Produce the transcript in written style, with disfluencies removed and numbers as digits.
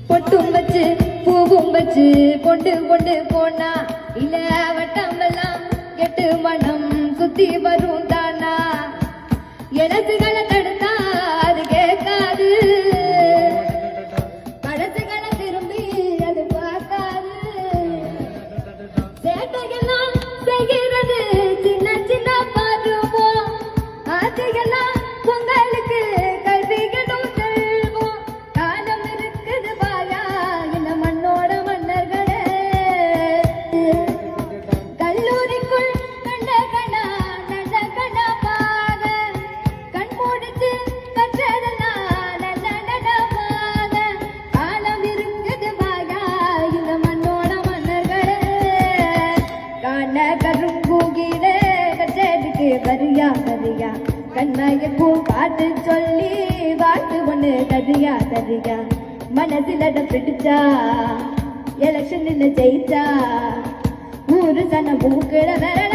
பொட்டும் வச்சு பூவும் வச்சு கொண்டு கொண்டு போனா இல்ல வட்டமெல்லாம் கெட்டு மனம் சுத்தி வரும் தானா எழுத்துக்களை தடுத்தா அது கேட்காது படத்துக்களை திரும்பி அது பார்க்காது சேட்டையெல்லாம் செய்கிறது சின்ன சின்ன பருவம் ஆசையெல்லாம் பொங்கலுக்கு கல்விகளும் செல்வோம் காலம் இருக்குது பாயா இந்த மண்ணோட மன்னர்களே கல்லூரிக்குள் கண்ட கணா நல்ல கணவாக கண் மூடிச்சு கற்றதெல்லாம் நல்ல நடவாக காலம் இருக்குது பாயா இந்த மண்ணோட மன்னர்களே காண கரும்பூகிலே கச்சேரிக்கு வரியா வரியா கண்மயப்பூ பாட்டு சொல்லி பாட்டு ஒண்ணு தரியா தரியா மனசில பிடிச்சா எலெக்ஷன்ல ஜெயிச்சா ஊரு சன பூக்கிட விரல